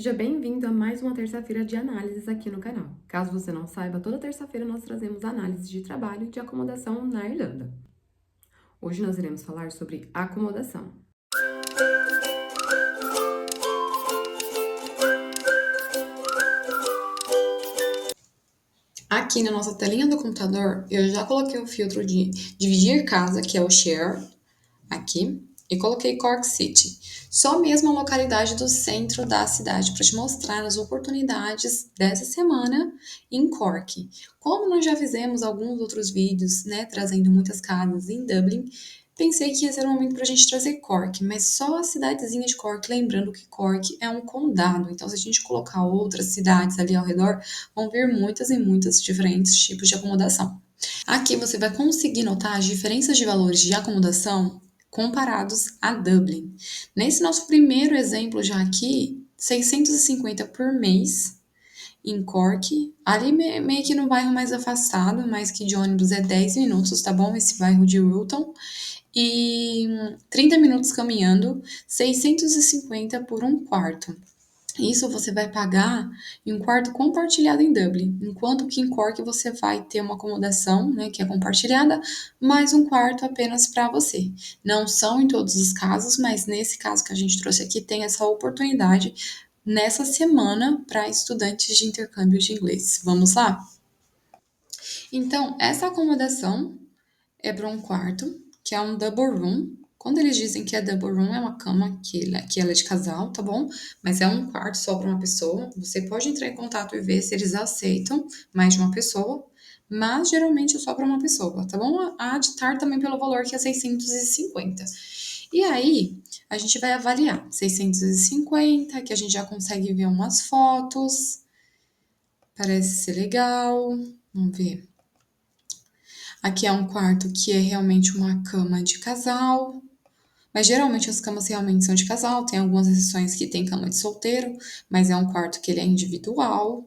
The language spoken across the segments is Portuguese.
Seja bem-vindo a mais uma terça-feira de análises aqui no canal. Caso você não saiba, toda terça-feira nós trazemos análises de trabalho e de acomodação na Irlanda. Hoje nós iremos falar sobre acomodação. Aqui na nossa telinha do computador, eu já coloquei o filtro de dividir casa, que é o share, aqui, e coloquei Cork City. Só mesmo a localidade do centro da cidade para te mostrar as oportunidades dessa semana em Cork. Como nós já fizemos alguns outros vídeos, né, trazendo muitas casas em Dublin, pensei que ia ser um momento para a gente trazer Cork, mas só a cidadezinha de Cork, lembrando que Cork é um condado, então se a gente colocar outras cidades ali ao redor, vão vir muitas e muitas diferentes tipos de acomodação. Aqui você vai conseguir notar as diferenças de valores de acomodação comparados a Dublin. Nesse nosso primeiro exemplo já aqui, 650 por mês em Cork, ali meio que no bairro mais afastado, mas que de ônibus é 10 minutos, tá bom? Esse bairro de Wilton. E 30 minutos caminhando, 650 por um quarto. Isso você vai pagar em um quarto compartilhado em Dublin, enquanto que em Cork você vai ter uma acomodação, né, que é compartilhada, mais um quarto apenas para você. Não são em todos os casos, mas nesse caso que a gente trouxe aqui tem essa oportunidade nessa semana para estudantes de intercâmbio de inglês. Vamos lá? Então, essa acomodação é para um quarto, que é um double room. Quando eles dizem que é double room, é uma cama que ela é de casal, tá bom? Mas é um quarto só para uma pessoa. Você pode entrar em contato e ver se eles aceitam mais de uma pessoa, mas geralmente é só para uma pessoa, tá bom? A ditar também pelo valor que é 650. E aí, a gente vai avaliar 650, que a gente já consegue ver umas fotos. Parece ser legal. Vamos ver. Aqui é um quarto que é realmente uma cama de casal, mas geralmente as camas realmente são de casal, tem algumas exceções que tem cama de solteiro, mas é um quarto que ele é individual,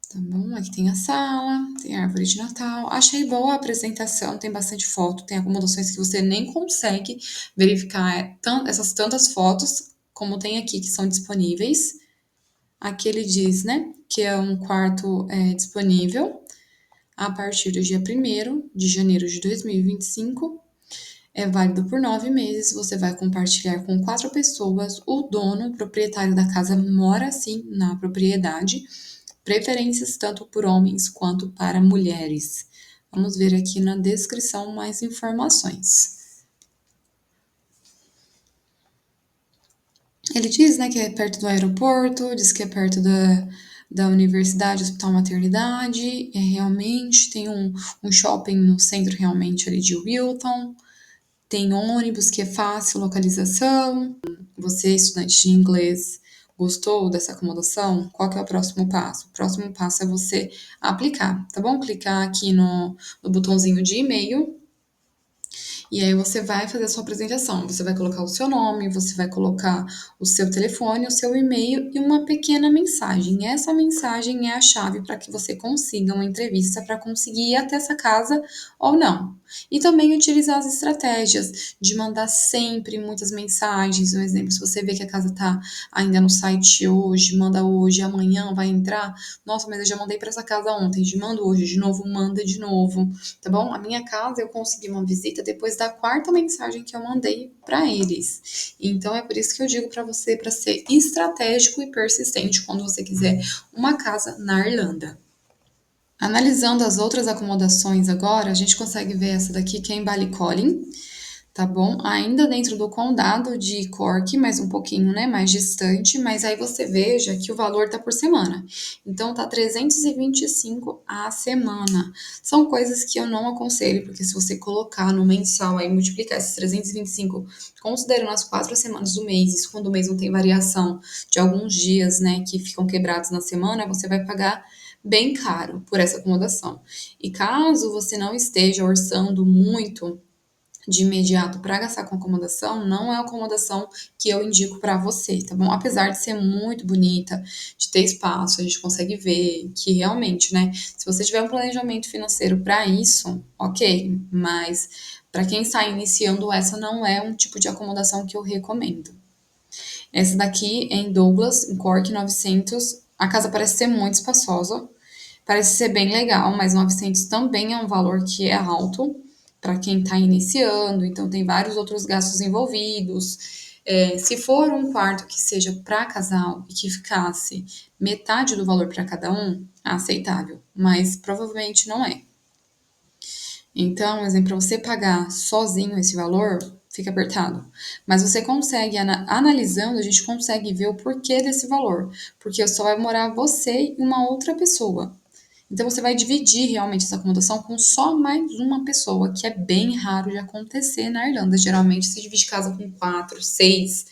tá bom? Aqui tem a sala, tem a árvore de Natal. Achei boa a apresentação, tem bastante foto, tem acomodações que você nem consegue verificar essas tantas fotos como tem aqui que são disponíveis. Aqui ele diz, né, que é um quarto disponível a partir do dia 1º de janeiro de 2025. É válido por 9 meses. Você vai compartilhar com 4 pessoas. O dono, o proprietário da casa, mora sim na propriedade. Preferências tanto por homens quanto para mulheres. Vamos ver aqui na descrição mais informações. Ele diz, né, que é perto do aeroporto, diz que é perto da universidade, hospital maternidade, realmente tem um shopping no centro realmente ali de Wilton, tem ônibus que é fácil localização. Você, estudante de inglês, gostou dessa acomodação? Qual que é o próximo passo? O próximo passo é você aplicar, tá bom? Clicar aqui no botãozinho de e-mail e aí você vai fazer a sua apresentação. Você vai colocar o seu nome, você vai colocar o seu telefone, o seu e-mail e uma pequena mensagem. Essa mensagem é a chave para que você consiga uma entrevista para conseguir ir até essa casa ou não. E também utilizar as estratégias de mandar sempre muitas mensagens. Um exemplo, se você vê que a casa está ainda no site hoje, manda hoje, amanhã vai entrar. Nossa, mas eu já mandei para essa casa ontem, mando hoje de novo, manda de novo, tá bom? A minha casa eu consegui uma visita depois da 4ª mensagem que eu mandei para eles. Então é por isso que eu digo para você para ser estratégico e persistente quando você quiser uma casa na Irlanda. Analisando as outras acomodações agora, a gente consegue ver essa daqui que é em Ballycolling, tá bom? Ainda dentro do condado de Cork, mas um pouquinho, né, mais distante, mas aí você veja que o valor tá por semana. Então tá 325 a semana. São coisas que eu não aconselho, porque se você colocar no mensal aí multiplicar esses 325 considerando as 4 semanas do mês, isso quando o mês não tem variação de alguns dias, né, que ficam quebrados na semana, você vai pagar bem caro por essa acomodação. E caso você não esteja orçando muito de imediato para gastar com acomodação, não é a acomodação que eu indico para você, tá bom? Apesar de ser muito bonita, de ter espaço, a gente consegue ver que realmente, né? Se você tiver um planejamento financeiro para isso, ok, mas para quem está iniciando, essa não é um tipo de acomodação que eu recomendo. Essa daqui é em Douglas, em Cork, 900. A casa parece ser muito espaçosa, parece ser bem legal, mas 900 também é um valor que é alto para quem está iniciando, então tem vários outros gastos envolvidos. Se for um quarto que seja para casal e que ficasse metade do valor para cada um, é aceitável, mas provavelmente não é. Então, exemplo, para você pagar sozinho esse valor, fica apertado. Mas você consegue, analisando, a gente consegue ver o porquê desse valor. Porque só vai morar você e uma outra pessoa. Então, você vai dividir realmente essa acomodação com só mais uma pessoa, que é bem raro de acontecer na Irlanda. Geralmente, se divide casa com 4, 6,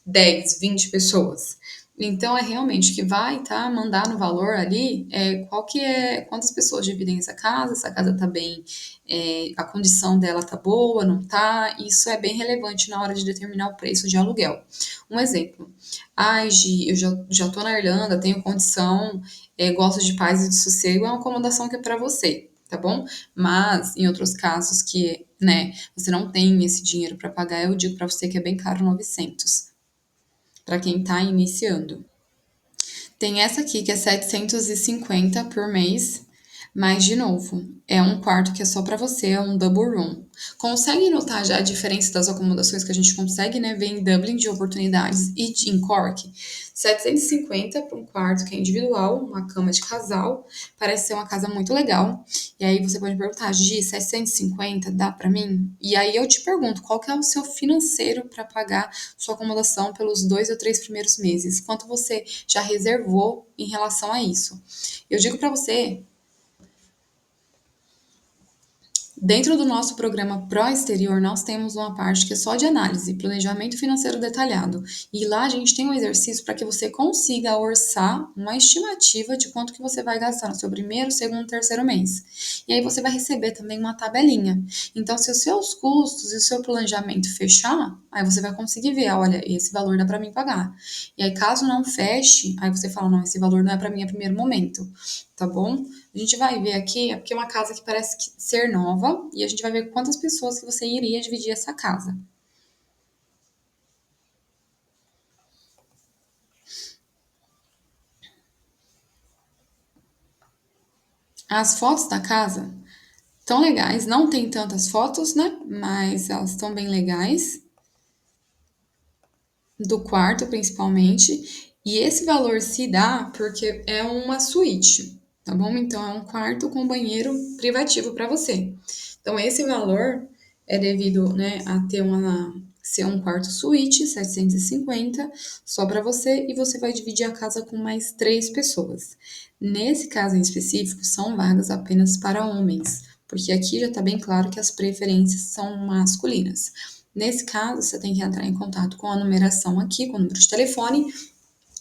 10, 20 pessoas. Então, é realmente o que vai mandar no valor ali qual que é, quantas pessoas dividem essa casa tá bem, a condição dela tá boa, não tá, isso é bem relevante na hora de determinar o preço de aluguel. Um exemplo, Gi, eu já tô na Irlanda, tenho condição, gosto de paz e de sossego, é uma acomodação que é para você, tá bom? Mas, em outros casos que, né, você não tem esse dinheiro para pagar, eu digo para você que é bem caro, 900 para quem está iniciando. Tem essa aqui que é 750 por mês, mas de novo, é um quarto que é só para você, é um double room. Consegue notar já a diferença das acomodações que a gente consegue, né, ver em Dublin de oportunidades e em Cork? 750 para um quarto que é individual, uma cama de casal, parece ser uma casa muito legal. E aí você pode me perguntar, Gi, 750 dá para mim? E aí eu te pergunto, qual que é o seu financeiro para pagar sua acomodação pelos 2 ou 3 primeiros meses? Quanto você já reservou em relação a isso? Eu digo para você, dentro do nosso programa Pro Exterior, nós temos uma parte que é só de análise, planejamento financeiro detalhado. E lá a gente tem um exercício para que você consiga orçar uma estimativa de quanto que você vai gastar no seu primeiro, segundo, terceiro mês. E aí você vai receber também uma tabelinha. Então, se os seus custos e o seu planejamento fechar, aí você vai conseguir ver, olha, esse valor dá para mim pagar. E aí, caso não feche, aí você fala, não, esse valor não é para mim a primeiro momento, tá bom? A gente vai ver aqui, é porque é uma casa que parece ser nova, e a gente vai ver quantas pessoas que você iria dividir essa casa. As fotos da casa estão legais, não tem tantas fotos, né? Mas elas estão bem legais, do quarto principalmente. E esse valor se dá porque é uma suíte, tá bom? Então é um quarto com banheiro privativo para você. Então esse valor é devido, né, a ter uma ser um quarto suíte, 750, só para você e você vai dividir a casa com mais 3 pessoas. Nesse caso em específico, são vagas apenas para homens, porque aqui já está bem claro que as preferências são masculinas. Nesse caso, você tem que entrar em contato com a numeração aqui, com o número de telefone,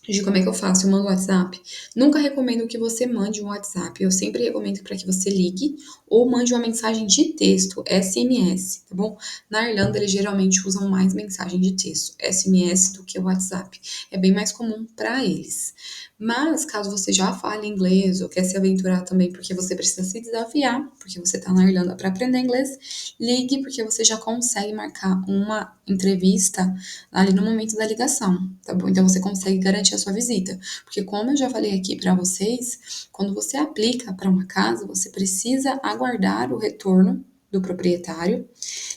de como é que eu faço? Eu mando WhatsApp. Nunca recomendo que você mande um WhatsApp. Eu sempre recomendo para que você ligue ou mande uma mensagem de texto, SMS, tá bom? Na Irlanda, eles geralmente usam mais mensagem de texto, SMS, do que o WhatsApp. É bem mais comum para eles. Mas, caso você já fale inglês ou quer se aventurar também, porque você precisa se desafiar, porque você está na Irlanda para aprender inglês, ligue, porque você já consegue marcar uma entrevista ali no momento da ligação, tá bom? Então você consegue garantir a sua visita, porque como eu já falei aqui para vocês, quando você aplica para uma casa, você precisa aguardar o retorno do proprietário,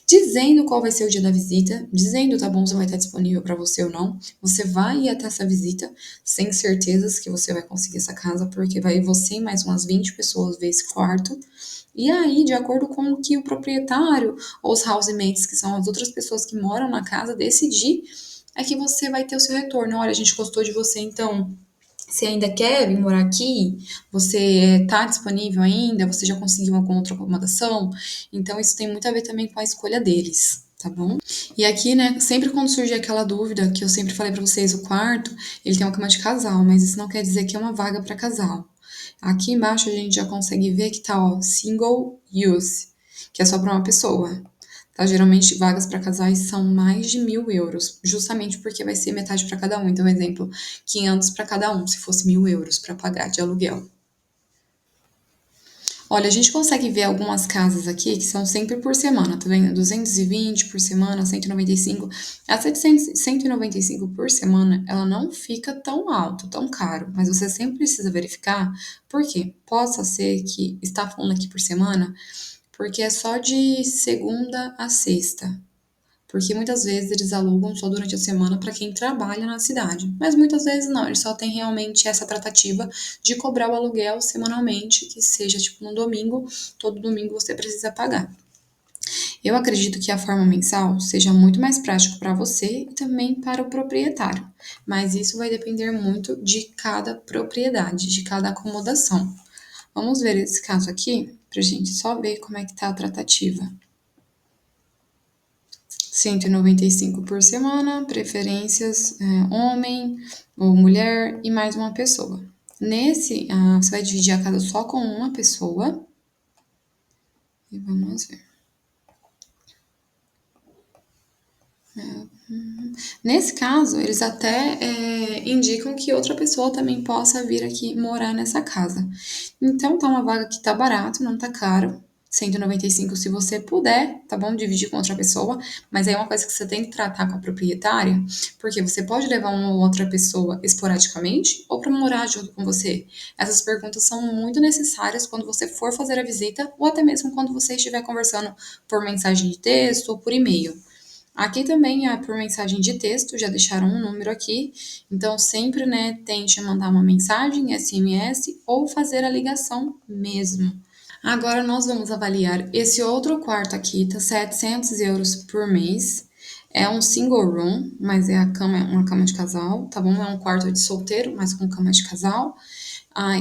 dizendo qual vai ser o dia da visita, dizendo, tá bom, se vai estar disponível para você ou não. Você vai ir até essa visita sem certezas que você vai conseguir essa casa, porque vai você e mais umas 20 pessoas ver esse quarto. E aí, de acordo com o que o proprietário ou os housemates, que são as outras pessoas que moram na casa, decidir, é que você vai ter o seu retorno. Olha, a gente gostou de você, então você ainda quer vir morar aqui? Você está disponível ainda? Você já conseguiu alguma outra acomodação? Então, isso tem muito a ver também com a escolha deles, tá bom? E aqui, né, sempre quando surge aquela dúvida, que eu sempre falei pra vocês, o quarto, ele tem uma cama de casal, mas isso não quer dizer que é uma vaga para casal. Aqui embaixo a gente já consegue ver que tá, ó, single use, que é só para uma pessoa. Tá? Geralmente, vagas para casais são mais de 1.000 euros, justamente porque vai ser metade para cada um. Então, exemplo, 500 para cada um, se fosse 1.000 euros para pagar de aluguel. Olha, a gente consegue ver algumas casas aqui que são sempre por semana, tá vendo? 220 por semana, 195. A 700, 195 por semana, ela não fica tão alto, tão caro, mas você sempre precisa verificar, porque possa ser que está falando aqui por semana, porque é só de segunda a sexta. Porque muitas vezes eles alugam só durante a semana para quem trabalha na cidade. Mas muitas vezes não, eles só têm realmente essa tratativa de cobrar o aluguel semanalmente, que seja tipo no domingo, todo domingo você precisa pagar. Eu acredito que a forma mensal seja muito mais prático para você e também para o proprietário, mas isso vai depender muito de cada propriedade, de cada acomodação. Vamos ver esse caso aqui, para a gente só ver como é que tá a tratativa. 195 por semana, preferências homem ou mulher e mais uma pessoa. Nesse, você vai dividir a casa só com uma pessoa. E vamos ver. Nesse caso, eles até indicam que outra pessoa também possa vir aqui morar nessa casa. Então, tá uma vaga que tá barato, não tá caro. 195 se você puder, tá bom? Dividir com outra pessoa, mas aí é uma coisa que você tem que tratar com a proprietária, porque você pode levar uma ou outra pessoa esporadicamente ou para morar junto com você. Essas perguntas são muito necessárias quando você for fazer a visita ou até mesmo quando você estiver conversando por mensagem de texto ou por e-mail. Aqui também é por mensagem de texto, já deixaram um número aqui, então sempre, né, tente mandar uma mensagem, SMS ou fazer a ligação mesmo. Agora nós vamos avaliar esse outro quarto aqui, tá 700 euros por mês. É um single room, mas é a cama, uma cama de casal, tá bom? É um quarto de solteiro, mas com cama de casal.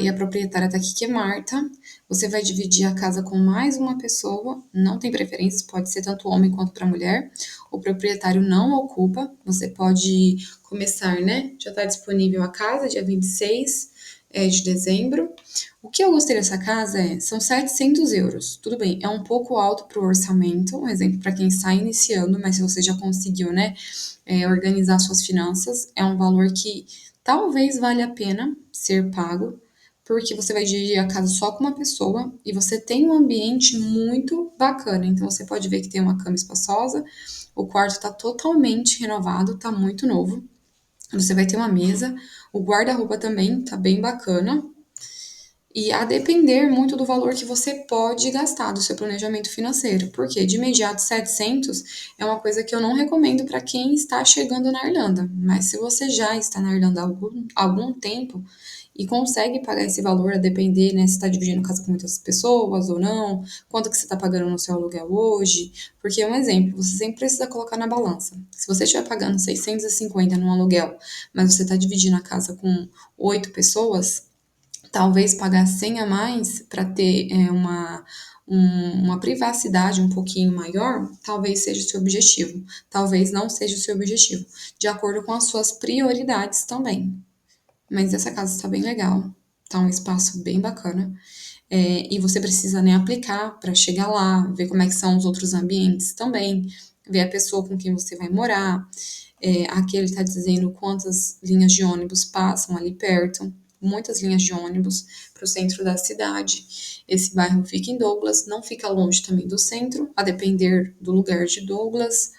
E a proprietária tá aqui, que é Marta. Você vai dividir a casa com mais uma pessoa, não tem preferências, pode ser tanto homem quanto para mulher. O proprietário não ocupa, você pode começar, né? Já está disponível a casa, dia 26 de dezembro. O que eu gostei dessa casa são 700 euros. Tudo bem, é um pouco alto para o orçamento, um exemplo para quem está iniciando, mas se você já conseguiu, né, organizar suas finanças, é um valor que talvez valha a pena ser pago, porque você vai dividir a casa só com uma pessoa e você tem um ambiente muito bacana. Então você pode ver que tem uma cama espaçosa, o quarto está totalmente renovado, está muito novo. Você vai ter uma mesa, o guarda-roupa também está bem bacana. E a depender muito do valor que você pode gastar do seu planejamento financeiro. Porque de imediato 700 é uma coisa que eu não recomendo para quem está chegando na Irlanda. Mas se você já está na Irlanda há algum tempo e consegue pagar esse valor, a depender, né, se está dividindo casa com muitas pessoas ou não, quanto que você está pagando no seu aluguel hoje. Porque um exemplo, você sempre precisa colocar na balança. Se você estiver pagando 650 no aluguel, mas você está dividindo a casa com 8 pessoas, talvez pagar 100 a mais para ter uma privacidade um pouquinho maior, talvez seja o seu objetivo. Talvez não seja o seu objetivo, de acordo com as suas prioridades também. Mas essa casa está bem legal, tá um espaço bem bacana. E você precisa, né, aplicar para chegar lá, ver como é que são os outros ambientes também, ver a pessoa com quem você vai morar. Aqui ele está dizendo quantas linhas de ônibus passam ali perto, muitas linhas de ônibus para o centro da cidade. Esse bairro fica em Douglas, não fica longe também do centro, a depender do lugar de Douglas.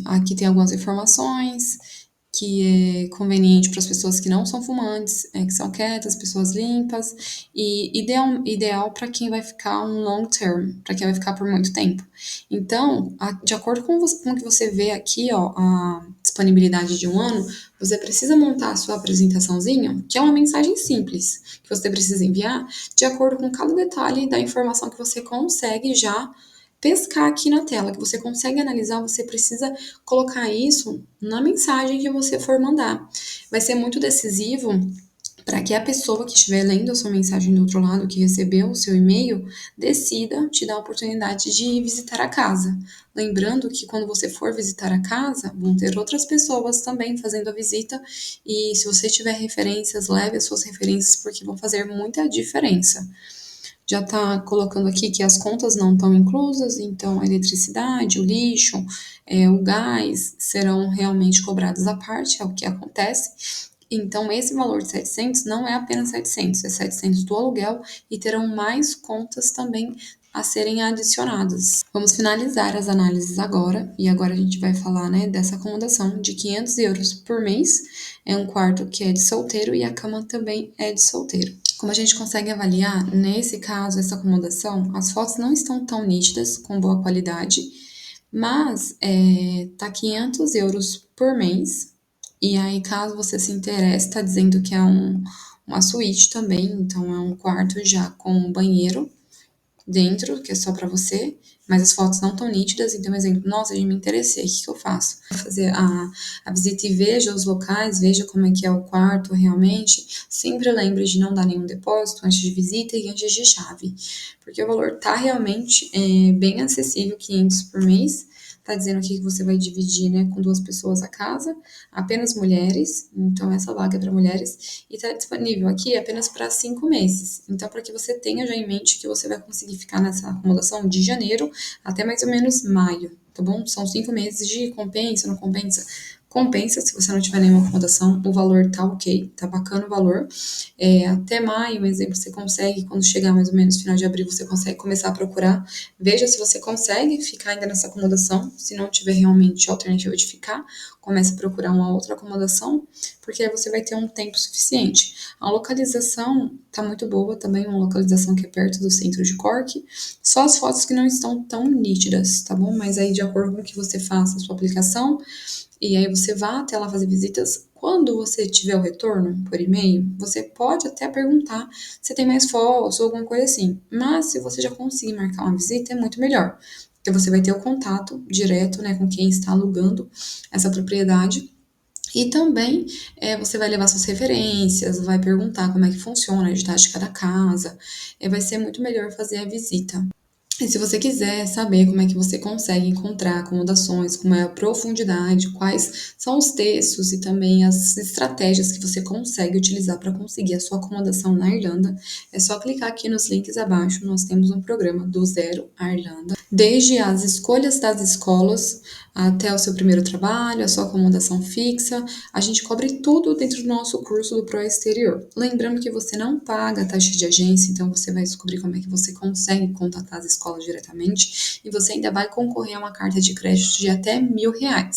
Aqui tem algumas informações que é conveniente para as pessoas que não são fumantes, que são quietas, pessoas limpas, e ideal para quem vai ficar um long term, para quem vai ficar por muito tempo. Então, de acordo com o que você vê aqui, ó, a disponibilidade de um ano, você precisa montar a sua apresentaçãozinha, que é uma mensagem simples, que você precisa enviar, de acordo com cada detalhe da informação que você consegue já pescar aqui na tela, que você consegue analisar, você precisa colocar isso na mensagem que você for mandar. Vai ser muito decisivo para que a pessoa que estiver lendo a sua mensagem do outro lado, que recebeu o seu e-mail, decida te dar a oportunidade de visitar a casa. Lembrando que quando você for visitar a casa, vão ter outras pessoas também fazendo a visita, e se você tiver referências, leve as suas referências, porque vão fazer muita diferença. Já está colocando aqui que as contas não estão inclusas, então a eletricidade, o lixo, o gás serão realmente cobrados à parte, é o que acontece. Então, esse valor de 700 não é apenas 700, é 700 do aluguel e terão mais contas também a serem adicionadas. Vamos finalizar as análises agora, e agora a gente vai falar, né, dessa acomodação de 500 euros por mês. É um quarto que é de solteiro e a cama também é de solteiro. Como a gente consegue avaliar, nesse caso, essa acomodação, as fotos não estão tão nítidas, com boa qualidade, mas tá 500 euros por mês. E aí, caso você se interesse, tá dizendo que é uma suíte também, então é um quarto já com banheiro dentro, que é só para você, mas as fotos não tão nítidas, então, exemplo, nossa, eu me interessei, o que que eu faço? Vou fazer a visita e veja os locais, veja como é que é o quarto realmente, sempre lembre de não dar nenhum depósito antes de visita e antes de chave, porque o valor tá realmente bem acessível, 500 por mês, tá dizendo aqui que você vai dividir, né, com 2 pessoas a casa, apenas mulheres, então essa vaga é para mulheres, e está disponível aqui apenas para 5 meses. Então, para que você tenha já em mente que você vai conseguir ficar nessa acomodação de janeiro até mais ou menos maio, tá bom? São 5 meses de compensa, não compensa? Compensa se você não tiver nenhuma acomodação, o valor tá ok, tá bacana o valor. Até maio, um exemplo, você consegue, quando chegar mais ou menos final de abril, você consegue começar a procurar. Veja se você consegue ficar ainda nessa acomodação. Se não tiver realmente alternativa de ficar, comece a procurar uma outra acomodação, porque aí você vai ter um tempo suficiente. A localização tá muito boa também, uma localização que é perto do centro de Cork. Só as fotos que não estão tão nítidas, tá bom? Mas aí, de acordo com o que você faça a sua aplicação, e aí você vá até lá fazer visitas. Quando você tiver o retorno por e-mail, você pode até perguntar se tem mais fotos ou alguma coisa assim. Mas se você já conseguir marcar uma visita, é muito melhor. Porque você vai ter o contato direto, né, com quem está alugando essa propriedade. E também você vai levar suas referências, vai perguntar como é que funciona a didática da casa. Vai ser muito melhor fazer a visita. E se você quiser saber como é que você consegue encontrar acomodações, como é a profundidade, quais são os textos e também as estratégias que você consegue utilizar para conseguir a sua acomodação na Irlanda, é só clicar aqui nos links abaixo. Nós temos um programa do zero à Irlanda, desde as escolhas das escolas até o seu primeiro trabalho, a sua acomodação fixa. A gente cobre tudo dentro do nosso curso do Pro Exterior. Lembrando que você não paga taxa de agência, então você vai descobrir como é que você consegue contatar as escolas diretamente e você ainda vai concorrer a uma carta de crédito de até R$ 1.000.